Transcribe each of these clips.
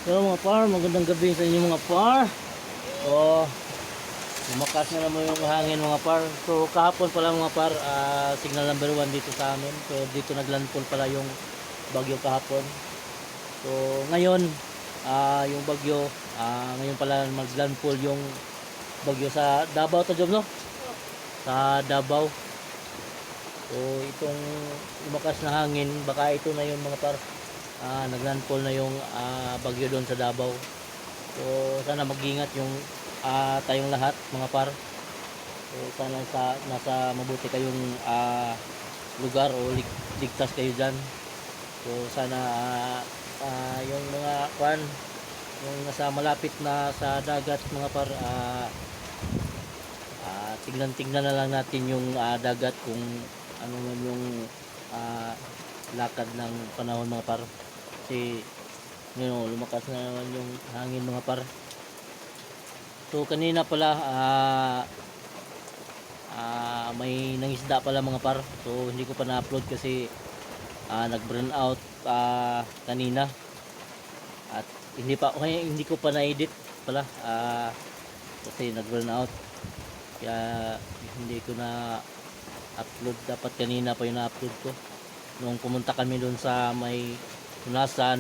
So mga par, magandang gabi sa inyo mga par. So, lumakas na naman yung hangin mga par. So kahapon pala mga par, signal number 1 dito sa amin. So dito naglandfall pala yung bagyo kahapon. So ngayon, yung bagyo, ngayon pala maglandfall yung bagyo sa Davao to Job, no? Sa Davao. So itong lumakas na hangin, baka ito na yung mga par. Naglandfall na yung bagyo doon sa Davao. So sana mag-ingat yung tayong lahat mga par. So sana nasa mabuti kayong lugar o ligtas kayo dyan. So sana yung mga pan, yung nasa malapit na sa dagat mga par, tignan na lang natin yung dagat kung ano man yung lakad ng panahon mga par. Kasi ngayon lumakas na naman yung hangin mga par. So kanina pala may nangisda pala mga par. So hindi ko pa na-upload kasi nag-burn out kanina. At hindi ko pa na-edit pala kasi nag-burn out. Kaya hindi ko na upload, dapat kanina pa yung na-upload ko. Nung pumunta kami doon sa may Tunasan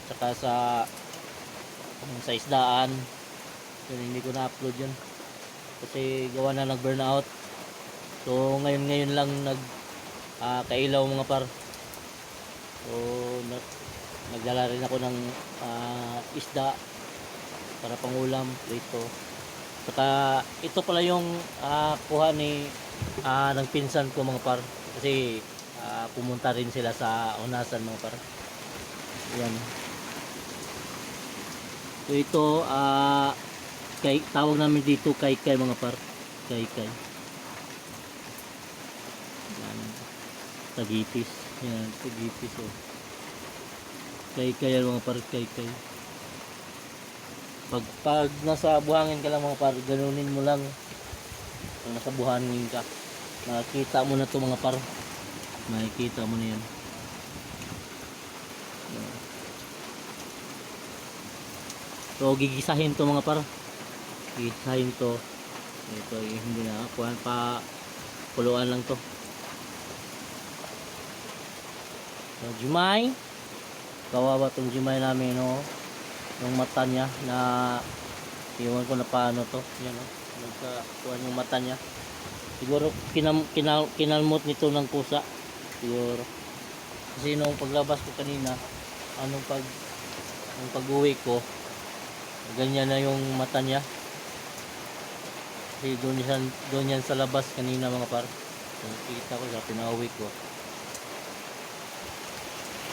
saka sa isdaan, yun, hindi ko na-upload yun kasi gawa na nag-burnout. So ngayon lang kailaw mga par. So nagdala rin ako ng isda para pangulam dito. Saka ito pala yung kuha ng pinsan ko mga par, kasi pumunta rin sila sa Unasan mga par. Yan. So ito tawag namin dito kay mga par. Kay. Yan. Tagipis. Yan, tagipis oh. Kay mga par, kay. Pag nasa buhangin ka lang mga par, ganunin mo lang. Pag nasa buhangin ka, nakikita mo na to mga par. Makikita mo na yan. So gigisahin to mga par. Gigisahin to. Ito hindi na kuhan pa, puluan lang to. So Jumay, kawawa tong Jumay namin, no. Yung mata niya na iwan ko na paano to. Yan, no. Nagkakuhan yung mata niya. Siguro kinalmot nito ng pusa. Siguro. Kasi nung paglabas ko kanina, nung pag-uwi ko, ganyan na yung mata niya. Kasi doon yan sa labas kanina mga par. So, kita ko sa pinauwi ko.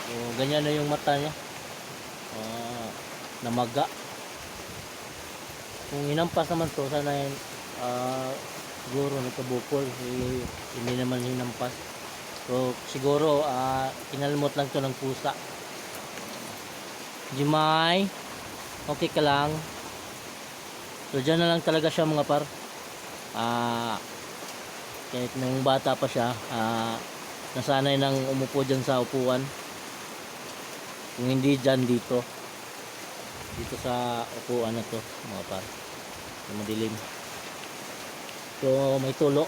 So, ganyan na yung mata niya. Namaga. Kung inampas naman to, sana yan siguro nagkabukol. Hindi naman hinampas. So siguro kinalmot lang to ng pusa. Jimay, okay ka lang? So dyan na lang talaga siya mga par. Kahit nung bata pa siya, nasanay nang umupo dyan sa upuan. Kung hindi dyan, dito sa upuan na to mga par, na madilim. So may tulo.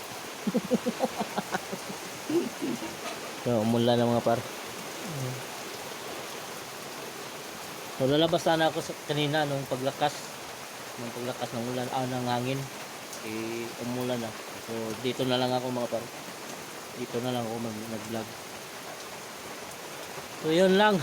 So umulan na mga par. So lalabas sana ako kanina nung paglakas ng ulan, ng hangin, umulan na. So dito na lang ako mga par. Dito na lang ako nag-vlog. So yun lang.